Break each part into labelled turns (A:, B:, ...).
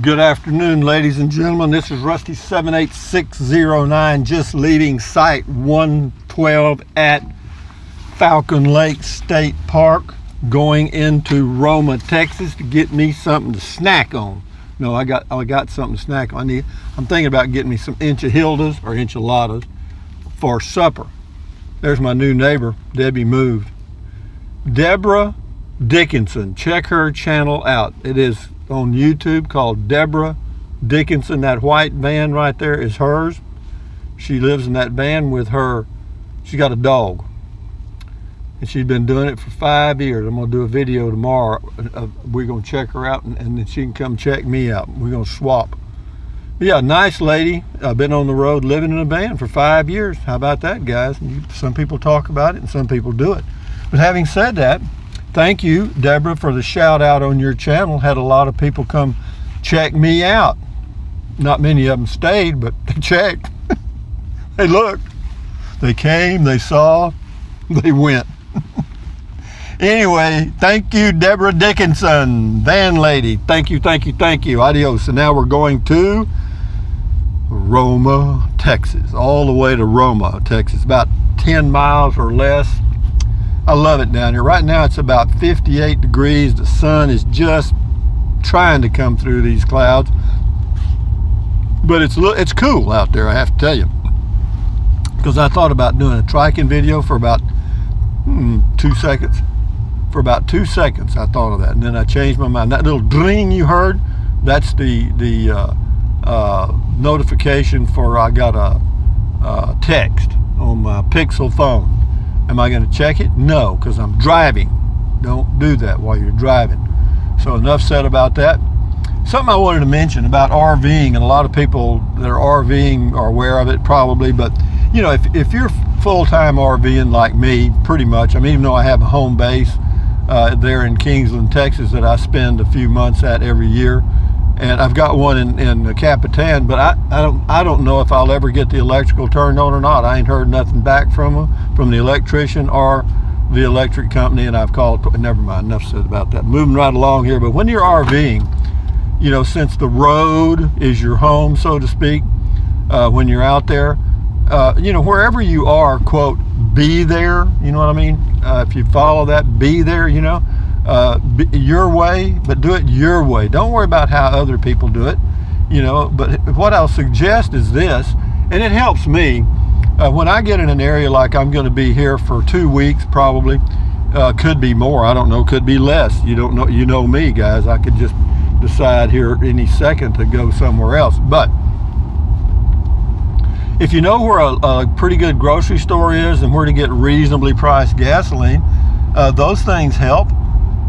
A: Good afternoon, ladies and gentlemen. This is Rusty 78609, just leaving Site 112 at Falcon Lake State Park, going into Roma, Texas to get me something to snack on. No, I got something to snack on. I'm thinking about getting me some enchiladas or enchiladas for supper. There's my new neighbor. Debbie moved. Deborah Dickinson. Check her channel out. It is on YouTube, called Deborah Dickinson. That white van right there is hers. She lives in that van with her. She's got a dog, and she's been doing it for 5 years. I'm gonna do a video tomorrow. We're gonna check her out, and then she can come check me out. We're gonna swap. But yeah, nice lady. I've been on the road living in a van for 5 years. How about that, guys? Some people talk about it and some people do it. But having said that, thank you, Deborah, for the shout out on your channel. Had a lot of people come check me out. Not many of them stayed, but they checked. They looked. They came, they saw, they went. Anyway, thank you, Deborah Dickinson, van lady. Thank you, thank you, thank you. Adios. And now we're going to Roma, Texas. All the way to Roma, Texas. About 10 miles or less. I love it down here. Right now it's about 58 degrees. The sun is just trying to come through these clouds. But it's cool out there, I have to tell you. Because I thought about doing a triking video for about 2 seconds. For about 2 seconds I thought of that. And then I changed my mind. That little ding you heard, that's the notification for I got a text on my Pixel phone. Am I going to check it? No, because I'm driving. Don't do that while you're driving. So enough said about that. Something I wanted to mention about RVing, and a lot of people that are RVing are aware of it probably, but you know, if you're full-time RVing like me, pretty much, I mean, even though I have a home base there in Kingsland, Texas, that I spend a few months at every year, and I've got one in Capitan, but I don't know if I'll ever get the electrical turned on or not. I ain't heard nothing back from the electrician or the electric company, and I've called. Never mind, enough said about that. Moving right along here, but when you're RVing, you know, since the road is your home, so to speak, when you're out there, you know, wherever you are, quote, be there. You know what I mean? If you follow that, be there. You know. Your way, but do it your way. Don't worry about how other people do it, you know. But what I'll suggest is this, and it helps me when I get in an area like I'm going to be here for 2 weeks, probably, could be more, I don't know, could be less. You don't know, you know me, guys. I could just decide here any second to go somewhere else. But if you know where a pretty good grocery store is and where to get reasonably priced gasoline, those things help.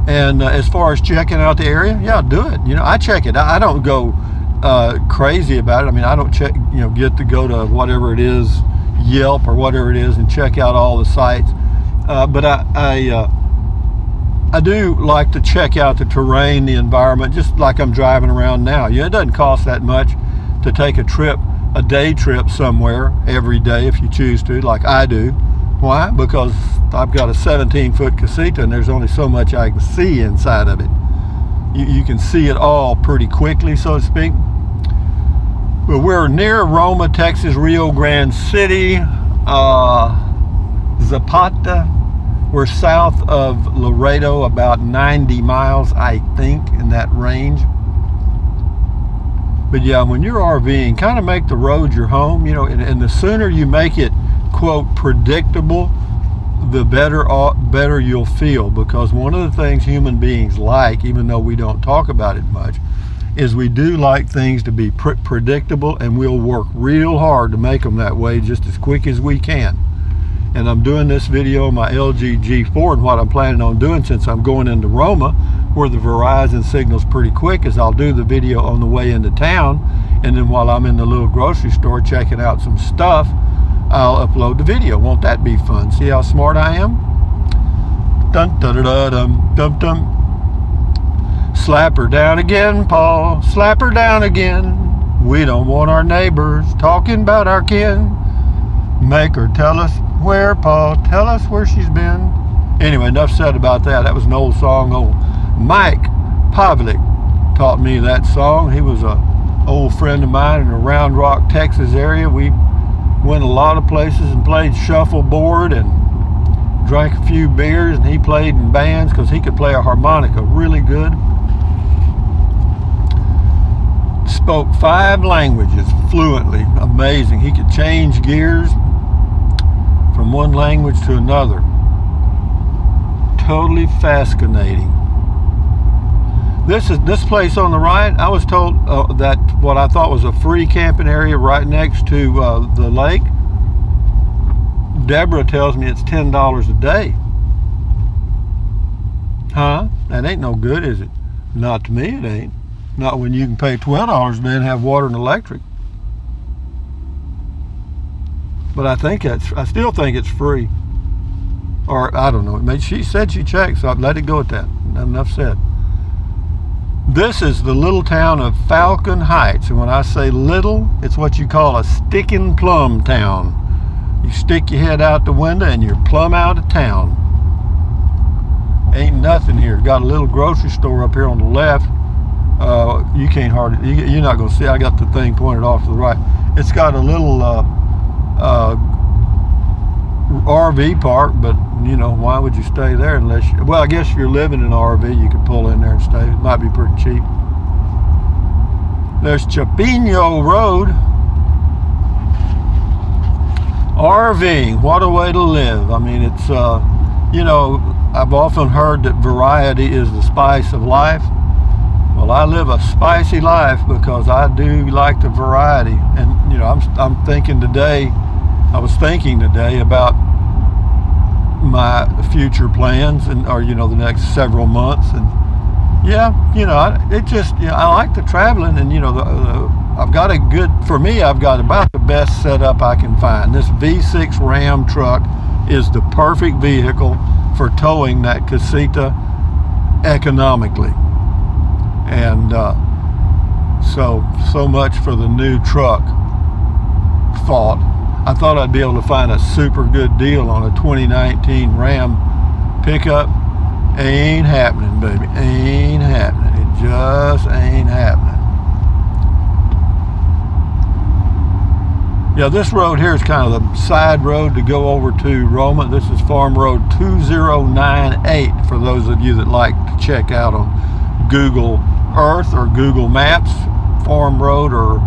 A: And as far as checking out the area, yeah, do it. You know, I check it. I don't go crazy about it. I mean, I don't check, you know, get to go to whatever it is, Yelp or whatever it is, and check out all the sites. But I do like to check out the terrain, the environment, just like I'm driving around now. Yeah, it doesn't cost that much to take a day trip somewhere every day if you choose to, like I do. Why? Because I've got a 17-foot casita and there's only so much I can see inside of it. You can see it all pretty quickly, so to speak. But we're near Roma, Texas, Rio Grande City, Zapata. We're south of Laredo, about 90 miles, I think, in that range. But yeah, when you're RVing, kind of make the road your home, you know, and the sooner you make it, quote, predictable, the better you'll feel. Because one of the things human beings like, even though we don't talk about it much, is we do like things to be predictable, and we'll work real hard to make them that way just as quick as we can. And I'm doing this video on my LG G4, and what I'm planning on doing, since I'm going into Roma where the Verizon signal's pretty quick, is I'll do the video on the way into town, and then while I'm in the little grocery store checking out some stuff, I'll upload the video. Won't that be fun? See how smart I am? Dun dun dun dun dun dun. Slap her down again, Paul. Slap her down again. We don't want our neighbors talking about our kin. Make her tell us where, Paul. Tell us where she's been. Anyway, enough said about that. That was an old song. Old Mike Pavlik taught me that song. He was a old friend of mine in the Round Rock, Texas area. We went a lot of places and played shuffleboard and drank a few beers, and he played in bands because he could play a harmonica really good. Spoke 5 languages fluently. Amazing. He could change gears from one language to another. Totally fascinating. This place on the right, I was told that what I thought was a free camping area right next to the lake. Deborah tells me it's $10 a day. Huh? That ain't no good, is it? Not to me, it ain't. Not when you can pay $12 a day and have water and electric. But I still think it's free. Or I don't know. She said she checked, so I'd let it go at that. Enough said. This is the little town of Falcon Heights, and when I say little, it's what you call a sticking plumb town. You stick your head out the window and you're plumb out of town. Ain't nothing here. Got a little grocery store up here on the left. You can't hardly, you're not going to see. I got the thing pointed off to the right. It's got a little RV park, but you know, why would you stay there unless you, well, I guess if you're living in an RV, you could pull in there and stay. It might be pretty cheap. There's Chapino Road. RVing, what a way to live. I mean, it's, you know, I've often heard that variety is the spice of life. Well, I live a spicy life because I do like the variety. And, you know, I'm thinking today, I was thinking today about my future plans or you know, the next several months, and yeah, you know, I like the traveling, and you know, I've got about the best setup I can find. This V6 Ram truck is the perfect vehicle for towing that casita economically, and so much for the new truck thought. I thought I'd be able to find a super good deal on a 2019 Ram pickup. Ain't happening, baby. Ain't happening. It just ain't happening. Yeah, this road here is kind of the side road to go over to Roma. This is Farm Road 2098 for those of you that like to check out on Google Earth or Google Maps. Farm Road, or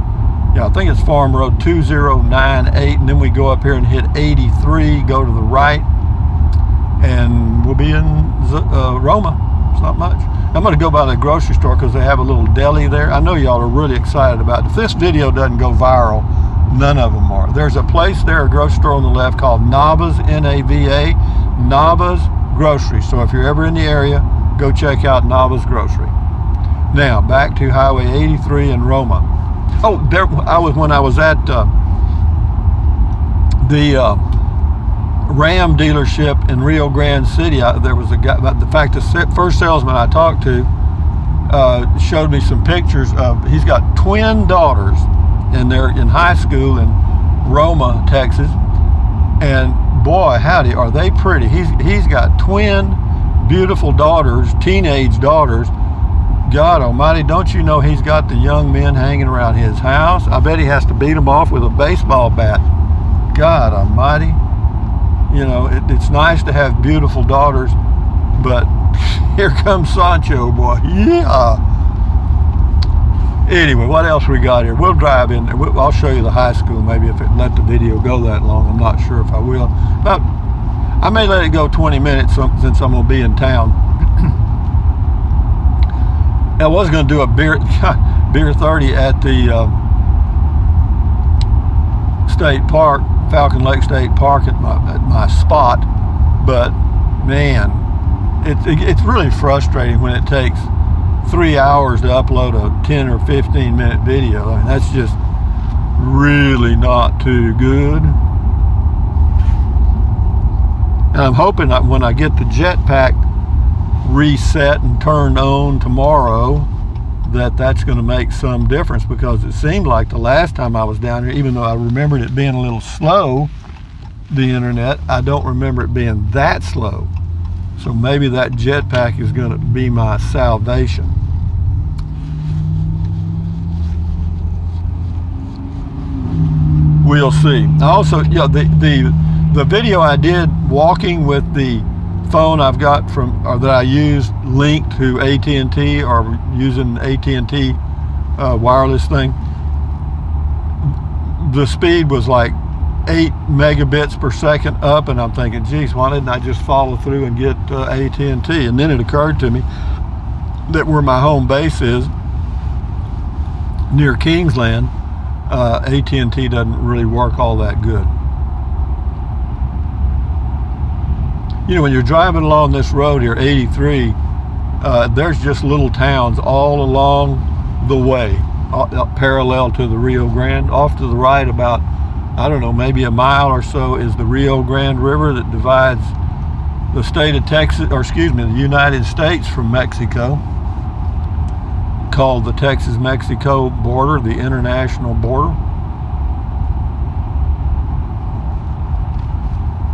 A: yeah, I think it's Farm Road 2098, and then we go up here and hit 83, go to the right, and we'll be in Roma. It's not much. I'm going to go by the grocery store because they have a little deli there. I know y'all are really excited about it. If this video doesn't go viral, none of them are. There's a place there, a grocery store on the left called Nava's, N-A-V-A, Nava's Grocery. So if you're ever in the area, go check out Nava's Grocery. Now, back to Highway 83 in Roma. Oh, there I was when I was at the Ram dealership in Rio Grande City. There was a guy. The fact, the first salesman I talked to showed me some pictures of. He's got twin daughters, and they're in high school in Roma, Texas. And boy, howdy, are they pretty! He's got twin, beautiful daughters, teenage daughters. God almighty, don't you know he's got the young men hanging around his house? I bet he has to beat them off with a baseball bat. God almighty. You know, it's nice to have beautiful daughters, but here comes Sancho, boy. Yeah. Anyway, what else we got here? We'll drive in there. I'll show you the high school maybe if it let the video go that long. I'm not sure if I will. But I may let it go 20 minutes since I'm going to be in town. I was going to do a beer 30 at the state park, Falcon Lake State Park at my spot, but man, it's really frustrating when it takes 3 hours to upload a 10 or 15 minute video. I mean, that's just really not too good. And I'm hoping that when I get the jetpack reset and turned on tomorrow, that's going to make some difference, because it seemed like the last time I was down here, even though I remembered it being a little slow, the internet, I don't remember it being that slow. So maybe that jetpack is going to be my salvation. we'll see. Also, yeah, the video I did walking with the phone I've got from, or that I used linked to AT&T, or using AT&T wireless thing, the speed was like 8 megabits per second up, and I'm thinking, geez, why didn't I just follow through and get AT&T? And then it occurred to me that where my home base is, near Kingsland, AT&T doesn't really work all that good. You know, when you're driving along this road here, 83, there's just little towns all along the way, parallel to the Rio Grande. Off to the right about, I don't know, maybe a mile or so is the Rio Grande River that divides the state of Texas, or excuse me, the United States from Mexico, called the Texas-Mexico border, the international border.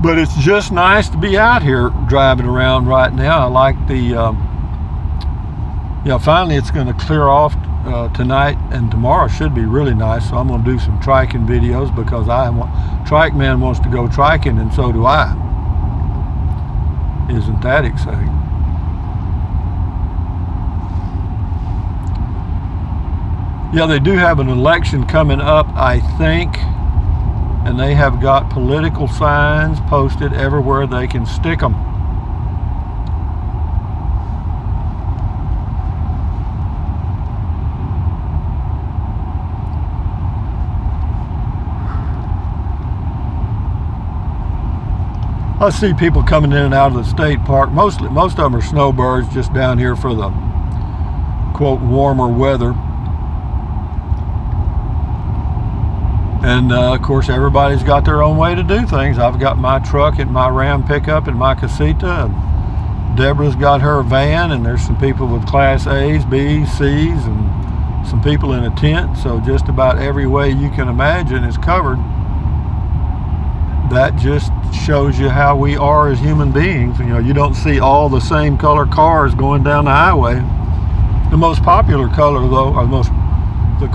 A: But it's just nice to be out here driving around right now. I like the, finally it's going to clear off tonight, and tomorrow should be really nice. So I'm going to do some triking videos, because Trike Man wants to go triking, and so do I. Isn't that exciting? Yeah, they do have an election coming up, I think, and they have got political signs posted everywhere they can stick them. I see people coming in and out of the state park. Most of them are snowbirds, just down here for the, quote, warmer weather. And of course, everybody's got their own way to do things. I've got my truck and my Ram pickup and my casita, and Deborah's got her van, and there's some people with Class A's, B's, C's, and some people in a tent. So just about every way you can imagine is covered. That just shows you how we are as human beings. You know, you don't see all the same color cars going down the highway. The most popular color, though, or the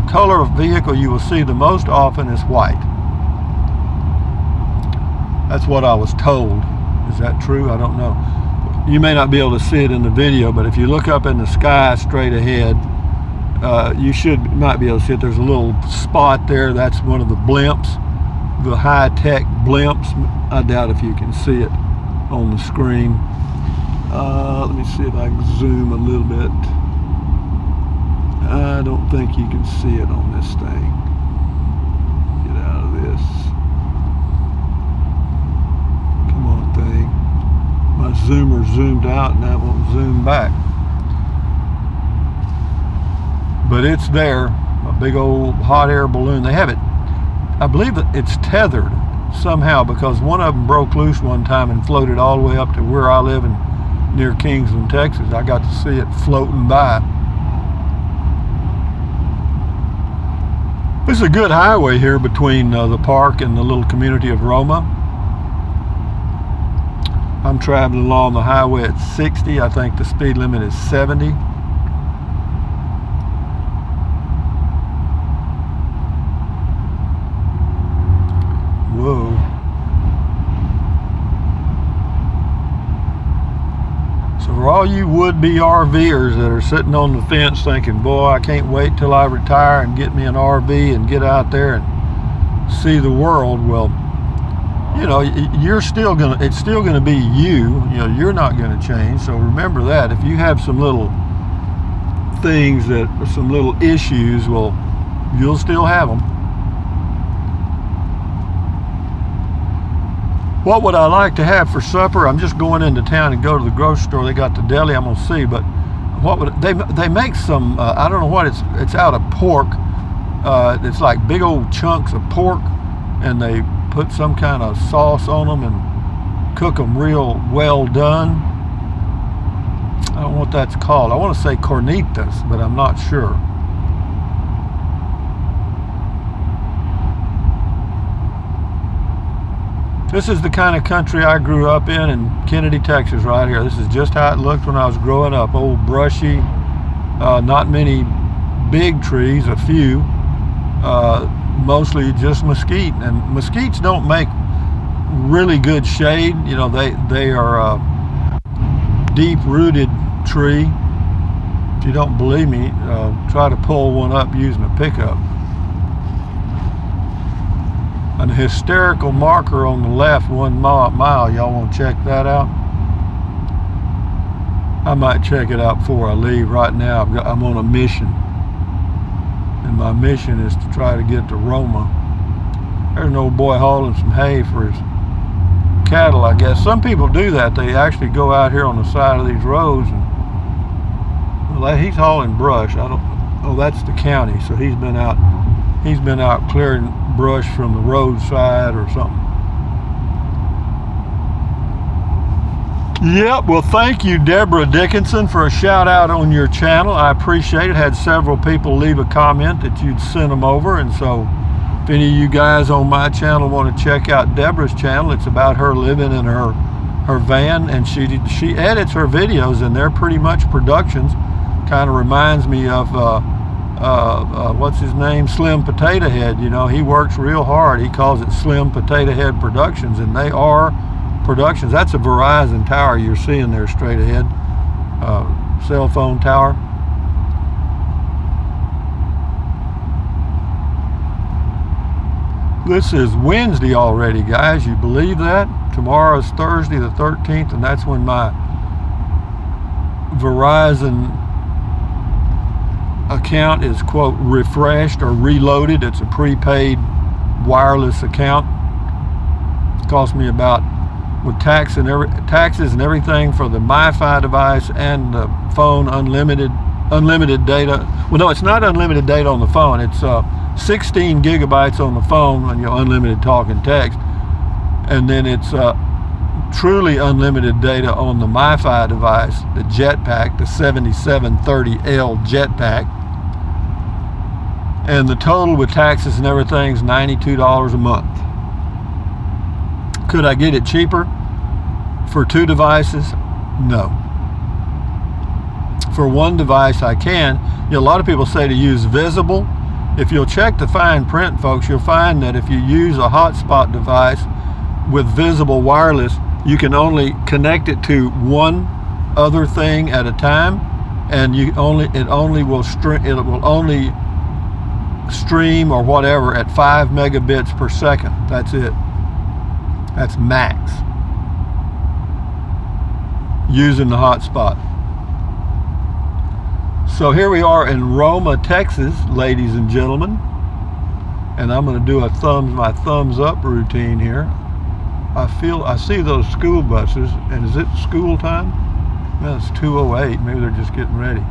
A: color of vehicle you will see the most often is white. That's what I was told. Is that true? I don't know. You may not be able to see it in the video, but if you look up in the sky straight ahead, you might be able to see it. There's a little spot there. That's one of the blimps, the high-tech blimps. I doubt if you can see it on the screen. Let me see if I can zoom a little bit. I don't think you can see it on this thing. Get out of this. Come on, thing. My zoomer zoomed out and that won't zoom back. But it's there, a big old hot air balloon. They have it, I believe that it's tethered somehow, because one of them broke loose one time and floated all the way up to where I live near Kingsland, Texas. I got to see it floating by. This is a good highway here between the park and the little community of Roma. I'm traveling along the highway at 60. I think the speed limit is 70. Whoa. So for all you would-be RVers that are sitting on the fence thinking, boy, I can't wait till I retire and get me an RV and get out there and see the world. Well, you know, it's still gonna be you. You know, you're not gonna change. So remember that. If you have some little things some little issues, well, you'll still have them. What would I like to have for supper? I'm just going into town and go to the grocery store. They got the deli. I'm gonna see, but what would they make some? I don't know what it's out of pork. It's like big old chunks of pork, and they put some kind of sauce on them and cook them real well done. I don't know what that's called. I want to say cornitas, but I'm not sure. This is the kind of country I grew up in Kennedy, Texas, right here. This is just how it looked when I was growing up. Old brushy, not many big trees, a few. mostly just mesquite, and mesquites don't make really good shade. You know, they are a deep-rooted tree. If you don't believe me, try to pull one up using a pickup. An hysterical marker on the left, 1 mile. Y'all want to check that out? I might check it out before I leave. Right now, I'm on a mission, and my mission is to try to get to Roma. There's an old boy hauling some hay for his cattle, I guess. Some people do that. They actually go out here on the side of these roads, and well, he's hauling brush. Oh, that's the county. So he's been out clearing brush from the roadside or something. Yep, well, thank you, Deborah Dickinson, for a shout out on your channel. I appreciate it. Had several people leave a comment that you'd sent them over, and so if any of you guys on my channel want to check out Deborah's channel, it's about her living in her van, and she edits her videos, and they're pretty much productions. Kind of reminds me of what's his name, Slim Potato Head. You know, he works real hard. He calls it Slim Potato Head Productions, and they are productions. That's a Verizon tower you're seeing there straight ahead, cell phone tower. This is Wednesday already, guys. You believe that? Tomorrow is Thursday the 13th, and that's when my Verizon account is, quote, refreshed or reloaded. It's a prepaid wireless account. It cost me about, with taxes and everything for the MiFi device and the phone, unlimited data. Well, no, it's not unlimited data on the phone. It's 16 gigabytes on the phone, and unlimited talk and text, and then it's truly unlimited data on the MiFi device, the Jetpack, the 7730L Jetpack, and the total with taxes and everything is $92 a month. Could I get it cheaper for 2 devices? No. For 1 device I can. A lot of people say to use Visible. If you'll check the fine print, folks, you'll find that if you use a hotspot device with Visible Wireless, you can only connect it to one other thing at a time, and it will only stream or whatever at 5 megabits per second. That's it. That's max. Using the hotspot. So here we are in Roma, Texas, ladies and gentlemen, and I'm going to do my thumbs up routine here. I see those school buses, and is it school time? Well, it's 2:08. Maybe they're just getting ready.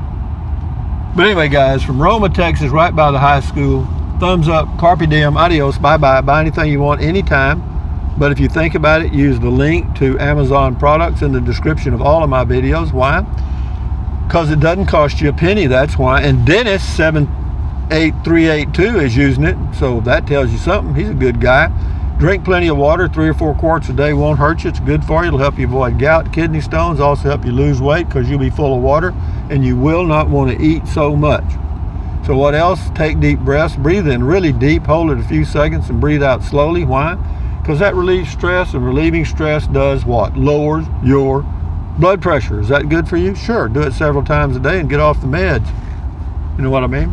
A: But anyway, guys, from Roma, Texas, right by the high school. Thumbs up, carpe diem, adios, bye-bye. Buy anything you want anytime. But if you think about it, use the link to Amazon products in the description of all of my videos. Why? Because it doesn't cost you a penny, that's why. And Dennis 78382 is using it, so that tells you something. He's a good guy. Drink plenty of water. 3 or 4 quarts a day won't hurt you. It's good for you. It'll help you avoid gout, kidney stones, also help you lose weight because you'll be full of water, and you will not want to eat so much. So what else? Take deep breaths. Breathe in really deep, hold it a few seconds, and breathe out slowly. Why? Because that relieves stress, and relieving stress does what? Lowers your blood pressure. Is that good for you? Sure. Do it several times a day and get off the meds. You know what I mean?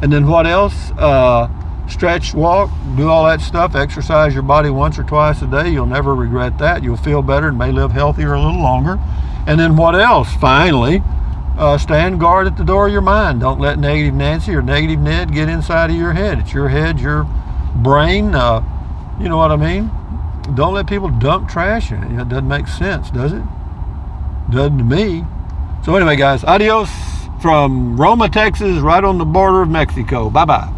A: And then what else? Stretch, walk, do all that stuff. Exercise your body once or twice a day. You'll never regret that. You'll feel better and may live healthier a little longer. And then what else? Finally, stand guard at the door of your mind. Don't let negative Nancy or negative Ned get inside of your head. It's your head, your brain. You know what I mean? Don't let people dump trash in it. It doesn't make sense, does it? Doesn't to me. So anyway, guys, adios from Roma, Texas, right on the border of Mexico. Bye-bye.